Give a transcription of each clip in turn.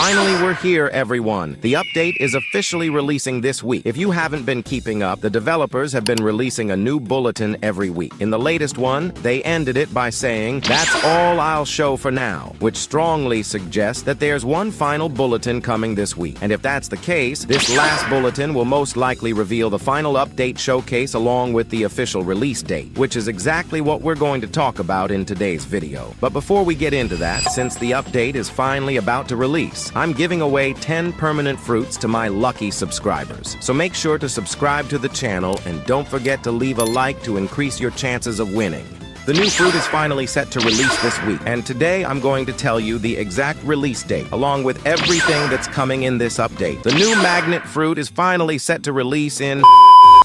Finally, we're here, everyone. The update is officially releasing this week. If you haven't been keeping up, the developers have been releasing a new bulletin every week. In the latest one, they ended it by saying, "That's all I'll show for now," which strongly suggests that there's one final bulletin coming this week. And if that's the case, this last bulletin will most likely reveal the final update showcase along with the official release date, which is exactly what we're going to talk about in today's video. But before we get into that, since the update is finally about to release, I'm giving away 10 permanent fruits to my lucky subscribers. So make sure to subscribe to the channel and don't forget to leave a like to increase your chances of winning. The new fruit is finally set to release this week, and today I'm going to tell you the exact release date, along with everything that's coming in this update. The new magnet fruit is finally set to release in...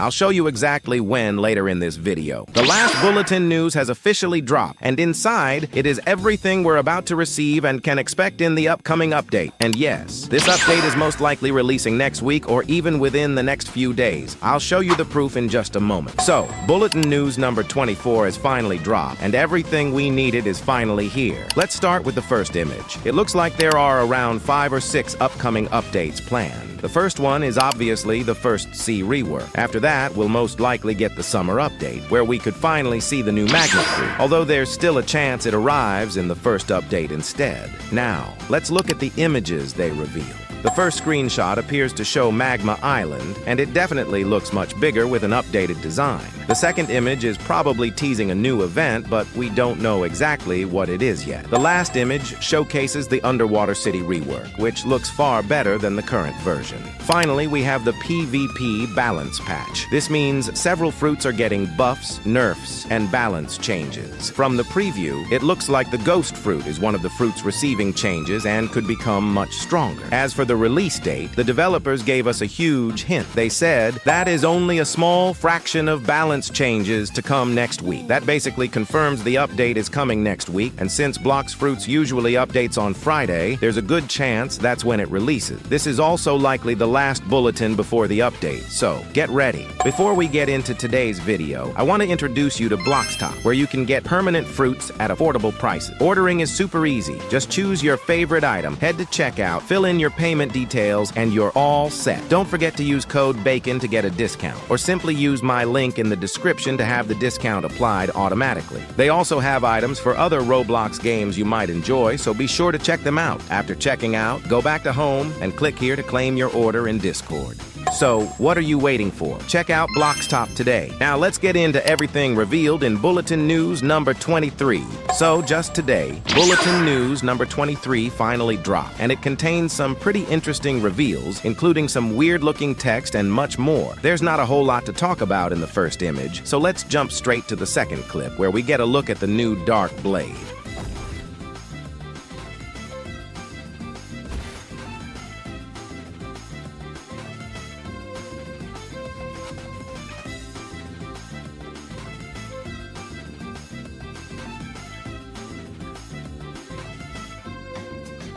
I'll show you exactly when later in this video. The last bulletin news has officially dropped, and inside, it is everything we're about to receive and can expect in the upcoming update. And yes, this update is most likely releasing next week or even within the next few days. I'll show you the proof in just a moment. So, bulletin news number 24 is finally dropped, and everything we needed is finally here. Let's start with the first image. It looks like there are around 5 or 6 upcoming updates planned. The first one is obviously the first C rework. After that, we'll most likely get the summer update, where we could finally see the new magnet fruit, although there's still a chance it arrives in the first update instead. Now, let's look at the images they reveal. The first screenshot appears to show Magma Island, and it definitely looks much bigger with an updated design. The second image is probably teasing a new event, but we don't know exactly what it is yet. The last image showcases the Underwater City rework, which looks far better than the current version. Finally, we have the PvP balance patch. This means several fruits are getting buffs, nerfs, and balance changes. From the preview, it looks like the Ghost fruit is one of the fruits receiving changes and could become much stronger. As for the release date, the developers gave us a huge hint. They said, that is only a small fraction of balance changes to come next week. That basically confirms the update is coming next week, and since Blox Fruits usually updates on Friday, there's a good chance that's when it releases. This is also likely the last bulletin before the update, so get ready. Before we get into today's video, I want to introduce you to Blox, where you can get permanent fruits at affordable prices. Ordering is super easy. Just choose your favorite item, head to checkout, fill in your payment details, and you're all set. Don't forget to use code BACON to get a discount, or simply use my link in the description to have the discount applied automatically. They also have items for other Roblox games you might enjoy, so be sure to check them out. After checking out, go back to home and click here to claim your order in Discord. So, what are you waiting for? Check out Blox today. Now let's get into everything revealed in Bulletin News number 23. So, just today, Bulletin News number 23 finally dropped, and it contains some pretty interesting reveals, including some weird-looking text and much more. There's not a whole lot to talk about in the first image, so let's jump straight to the second clip, where we get a look at the new Dark Blade.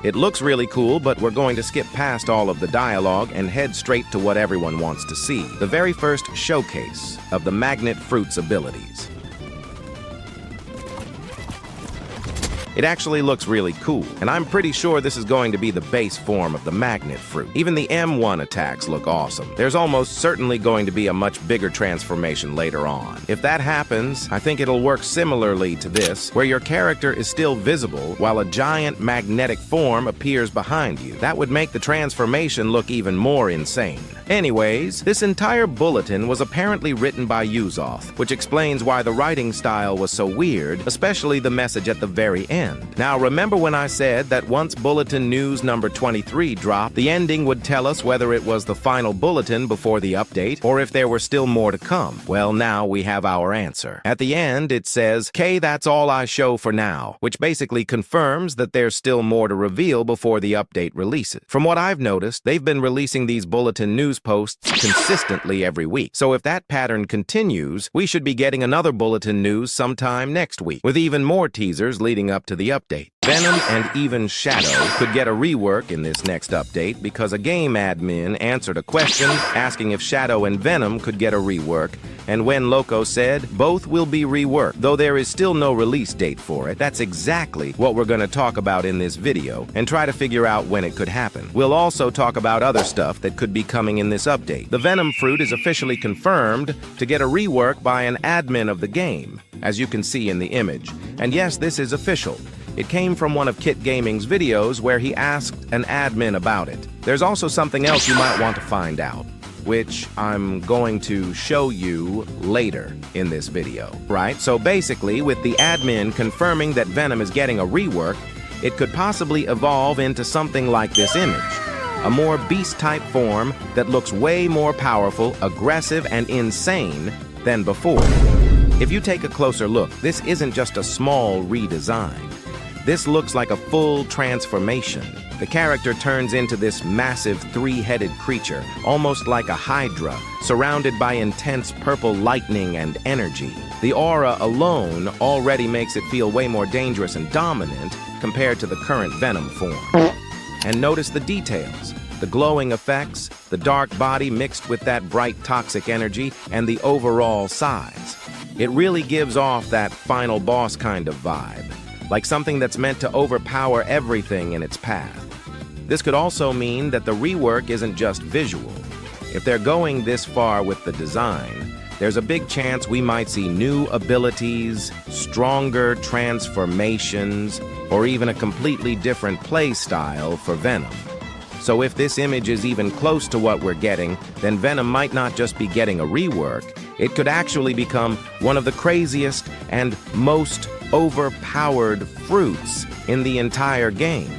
It looks really cool, but we're going to skip past all of the dialogue and head straight to what everyone wants to see, the very first showcase of the magnet fruit's abilities. It actually looks really cool, and I'm pretty sure this is going to be the base form of the magnet fruit. Even the M1 attacks look awesome. There's almost certainly going to be a much bigger transformation later on. If that happens, I think it'll work similarly to this, where your character is still visible while a giant magnetic form appears behind you. That would make the transformation look even more insane. Anyways, this entire bulletin was apparently written by Uzoth, which explains why the writing style was so weird, especially the message at the very end. Now, remember when I said that once Bulletin News number 23 dropped, the ending would tell us whether it was the final bulletin before the update, or if there were still more to come? Well, now we have our answer. At the end, it says, "Okay, that's all I show for now," which basically confirms that there's still more to reveal before the update releases. From what I've noticed, they've been releasing these Bulletin News posts consistently every week. So if that pattern continues, we should be getting another Bulletin News sometime next week, with even more teasers leading up to the update. Venom and even Shadow could get a rework in this next update because a game admin answered a question asking if Shadow and Venom could get a rework, And when Loco said both will be reworked, though there is still no release date for it, that's exactly what we're going to talk about in this video and try to figure out when it could happen. We'll also talk about other stuff that could be coming in this update. The Venom fruit is officially confirmed to get a rework by an admin of the game, as you can see in the image. And yes, this is official. It came from one of Kit Gaming's videos where he asked an admin about it. There's also something else you might want to find out, which I'm going to show you later in this video, right? So basically, with the admin confirming that Venom is getting a rework, it could possibly evolve into something like this image. A more beast-type form that looks way more powerful, aggressive, and insane than before. If you take a closer look, this isn't just a small redesign. This looks like a full transformation. The character turns into this massive three-headed creature, almost like a hydra, surrounded by intense purple lightning and energy. The aura alone already makes it feel way more dangerous and dominant compared to the current Venom form. And notice the details. The glowing effects, the dark body mixed with that bright toxic energy, and the overall size. It really gives off that final boss kind of vibe, like something that's meant to overpower everything in its path. This could also mean that the rework isn't just visual. If they're going this far with the design, there's a big chance we might see new abilities, stronger transformations, or even a completely different play style for Venom. So if this image is even close to what we're getting, then Venom might not just be getting a rework, it could actually become one of the craziest and most overpowered fruits in the entire game.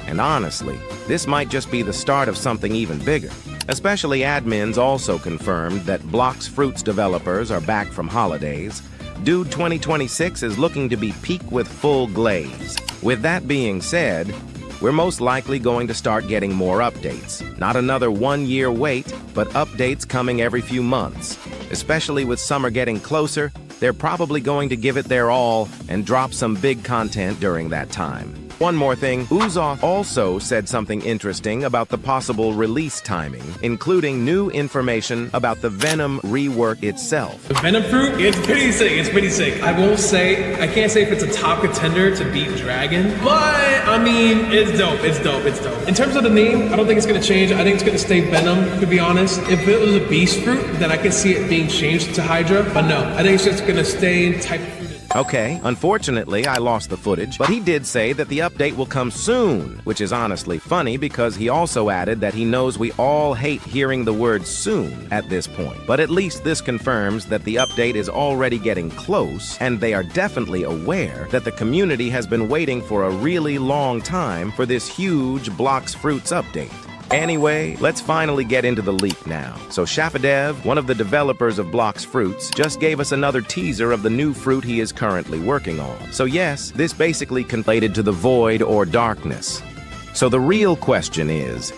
And honestly, this might just be the start of something even bigger. Especially admins also confirmed that Blox Fruits developers are back from holidays. Dude 2026 is looking to be peak with full glaze. With that being said, we're most likely going to start getting more updates. Not another 1-year wait, but updates coming every few months. Especially with summer getting closer, they're probably going to give it their all and drop some big content during that time. One more thing, Uzoff also said something interesting about the possible release timing, including new information about the Venom rework itself. The Venom fruit, it's pretty sick, I won't say, I can't say if it's a top contender to beat Dragon, but I mean, it's dope. In terms of the name, I don't think it's gonna change. I think it's gonna stay Venom, to be honest. If it was a beast fruit, then I could see it being changed to Hydra, but no, I think it's just gonna stay type fruit. Okay, unfortunately, I lost the footage, but he did say that the update will come soon, which is honestly funny because he also added that he knows we all hate hearing the word soon at this point. But at least this confirms that the update is already getting close, and they are definitely aware that the community has been waiting for a really long time for this huge Blox Fruits update. Anyway, let's finally get into the leak now. So Shafadev, one of the developers of Blox Fruits, just gave us another teaser of the new fruit he is currently working on. So yes, this basically conflated to the void or darkness. So the real question is,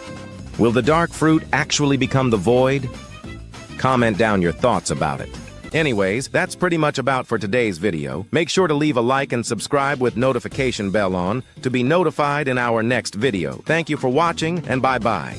will the dark fruit actually become the void? Comment down your thoughts about it. Anyways, that's pretty much about for today's video. Make sure to leave a like and subscribe with notification bell on to be notified in our next video. Thank you for watching, and bye-bye.